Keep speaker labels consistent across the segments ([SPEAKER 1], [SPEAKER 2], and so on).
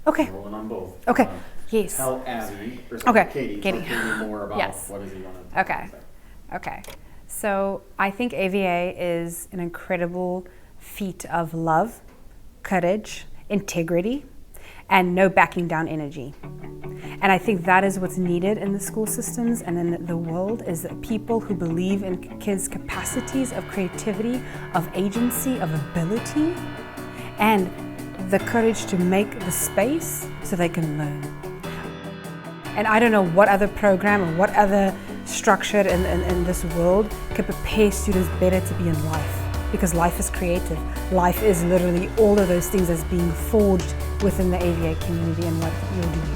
[SPEAKER 1] Okay.
[SPEAKER 2] Rolling on both.
[SPEAKER 1] Okay. Yes.
[SPEAKER 2] Tell Abby, or
[SPEAKER 1] Okay.
[SPEAKER 2] Katie,
[SPEAKER 1] Katie.
[SPEAKER 2] talk to me more about
[SPEAKER 1] Yes.
[SPEAKER 2] what does he want to
[SPEAKER 1] Okay.
[SPEAKER 2] say.
[SPEAKER 1] Okay. So I think AVA is an incredible feat of love, courage, integrity, and no backing down energy. And I think that is what's needed in the school systems and in the world, is that people who believe in kids' capacities of creativity, of agency, of ability, and the courage to make the space so they can learn. And I don't know what other program or what other structure in this world could prepare students better to be in life, because life is creative. Life is literally all of those things that's being forged within the AVA community and what you're doing.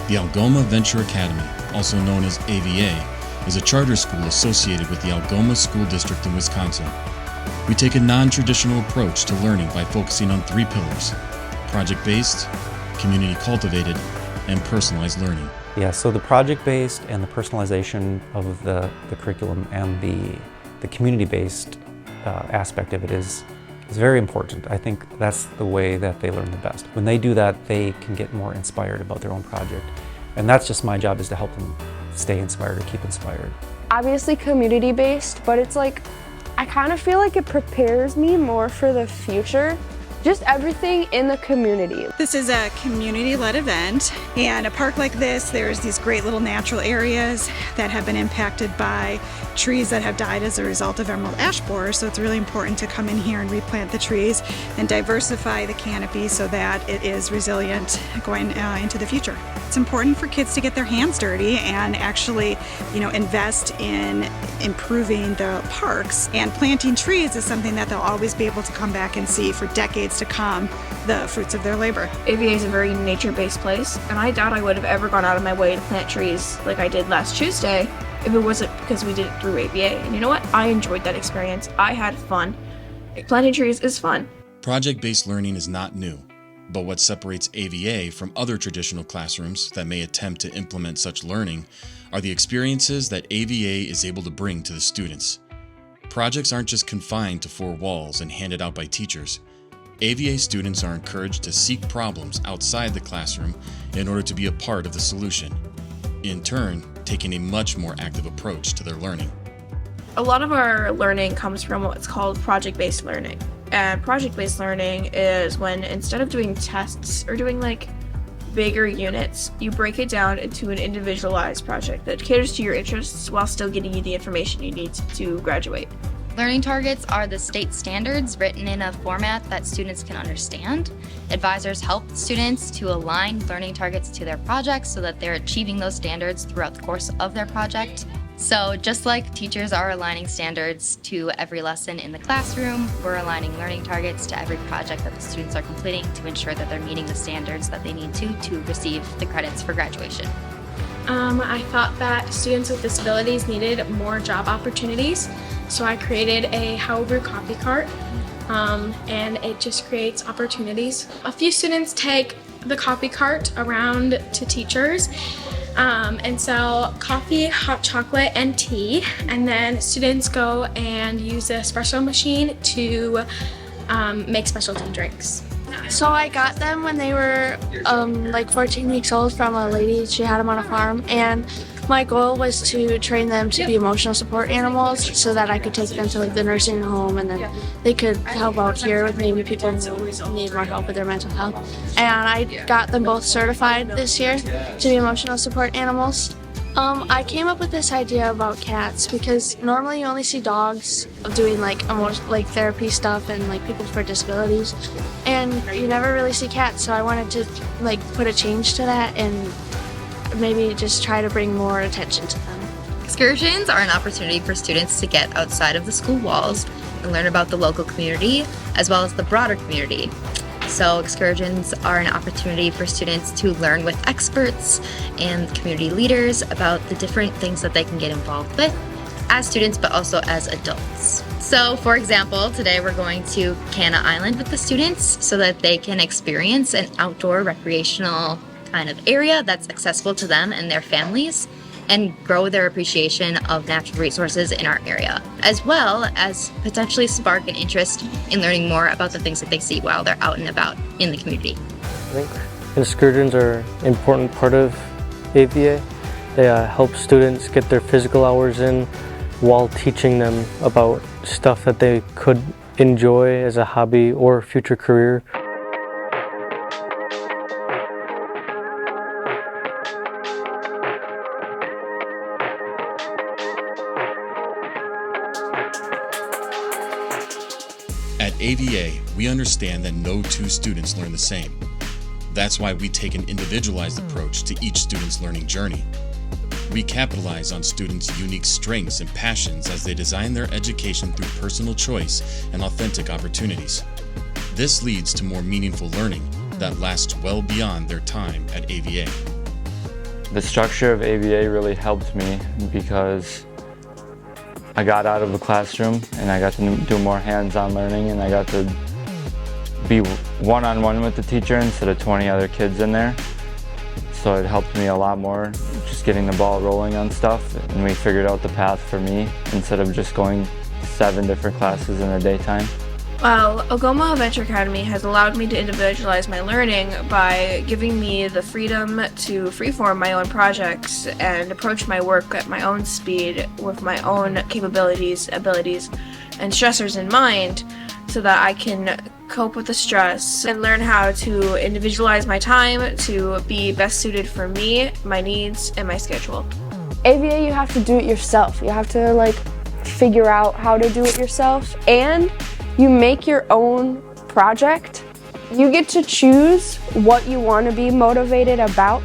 [SPEAKER 3] The Algoma Venture Academy, also known as AVA, is a charter school associated with the Algoma School District in Wisconsin. We take a non-traditional approach to learning by focusing on 3 pillars: project-based, community-cultivated, and personalized learning.
[SPEAKER 4] Yeah, so the project-based and the personalization of the curriculum and the community-based aspect of it is very important. I think that's the way that they learn the best. When they do that, they can get more inspired about their own project. And that's just my job, is to help them stay inspired or keep inspired.
[SPEAKER 5] Obviously community-based, but it's like, I kind of feel like it prepares me more for the future. Just everything in the community.
[SPEAKER 6] This is a community-led event, and a park like this, there's these great little natural areas that have been impacted by trees that have died as a result of emerald ash borer, so it's really important to come in here and replant the trees and diversify the canopy so that it is resilient going into the future. It's important for kids to get their hands dirty and actually, invest in improving the parks, and planting trees is something that they'll always be able to come back and see for decades to come, the fruits of their labor.
[SPEAKER 7] AVA is a very nature-based place, and I doubt I would have ever gone out of my way to plant trees like I did last Tuesday if it wasn't because we did it through AVA. And you know what? I enjoyed that experience. I had fun. Planting trees is fun.
[SPEAKER 3] Project-based learning is not new, but what separates AVA from other traditional classrooms that may attempt to implement such learning are the experiences that AVA is able to bring to the students. Projects aren't just confined to 4 walls and handed out by teachers. AVA students are encouraged to seek problems outside the classroom in order to be a part of the solution, in turn taking a much more active approach to their learning.
[SPEAKER 7] A lot of our learning comes from what's called project-based learning. And project-based learning is when, instead of doing tests or doing bigger units, you break it down into an individualized project that caters to your interests while still getting you the information you need to graduate.
[SPEAKER 8] Learning targets are the state standards written in a format that students can understand. Advisors help students to align learning targets to their projects so that they're achieving those standards throughout the course of their project. So just like teachers are aligning standards to every lesson in the classroom, we're aligning learning targets to every project that the students are completing to ensure that they're meeting the standards that they need to receive the credits for graduation.
[SPEAKER 9] I thought that students with disabilities needed more job opportunities, so I created a How-Brew coffee cart, and it just creates opportunities. A few students take the coffee cart around to teachers and sell coffee, hot chocolate, and tea, and then students go and use the espresso machine to make specialty drinks.
[SPEAKER 10] So I got them when they were 14 weeks old from a lady. She had them on a farm, and my goal was to train them to be emotional support animals so that I could take them to the nursing home, and then they could help out here with maybe people who need more help with their mental health. And I got them both certified this year to be emotional support animals. I came up with this idea about cats because normally you only see dogs doing therapy stuff and people for disabilities, and you never really see cats. So I wanted to put a change to that and maybe just try to bring more attention to them.
[SPEAKER 8] Excursions are an opportunity for students to get outside of the school walls and learn about the local community as well as the broader community. So excursions are an opportunity for students to learn with experts and community leaders about the different things that they can get involved with as students, but also as adults. So for example, today we're going to Canna Island with the students so that they can experience an outdoor recreational kind of area that's accessible to them and their families, and grow their appreciation of natural resources in our area, as well as potentially spark an interest in learning more about the things that they see while they're out and about in the community.
[SPEAKER 11] I think excursions are an important part of AVA. They help students get their physical hours in while teaching them about stuff that they could enjoy as a hobby or future career.
[SPEAKER 3] At AVA, we understand that no two students learn the same. That's why we take an individualized approach to each student's learning journey. We capitalize on students' unique strengths and passions as they design their education through personal choice and authentic opportunities. This leads to more meaningful learning that lasts well beyond their time at AVA.
[SPEAKER 12] The structure of AVA really helped me because I got out of the classroom and I got to do more hands-on learning, and I got to be one-on-one with the teacher instead of 20 other kids in there. So it helped me a lot more, just getting the ball rolling on stuff, and we figured out the path for me instead of just going 7 different classes in the daytime.
[SPEAKER 7] Well, Algoma Venture Academy has allowed me to individualize my learning by giving me the freedom to freeform my own projects and approach my work at my own speed with my own capabilities, abilities, and stressors in mind, so that I can cope with the stress and learn how to individualize my time to be best suited for me, my needs, and my schedule.
[SPEAKER 5] AVA, you have to do it yourself. You have to figure out how to do it yourself, and you make your own project. You get to choose what you want to be motivated about.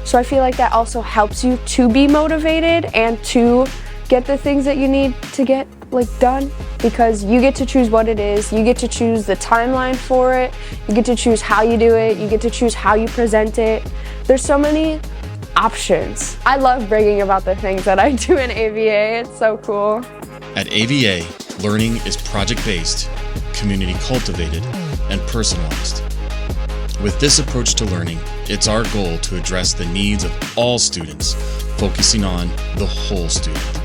[SPEAKER 5] So I feel like that also helps you to be motivated and to get the things that you need to get done, because you get to choose what it is, you get to choose the timeline for it, you get to choose how you do it, you get to choose how you present it. There's so many options. I love bragging about the things that I do in AVA. It's so cool.
[SPEAKER 3] At AVA, learning is project-based, community-cultivated, and personalized. With this approach to learning, it's our goal to address the needs of all students, focusing on the whole student.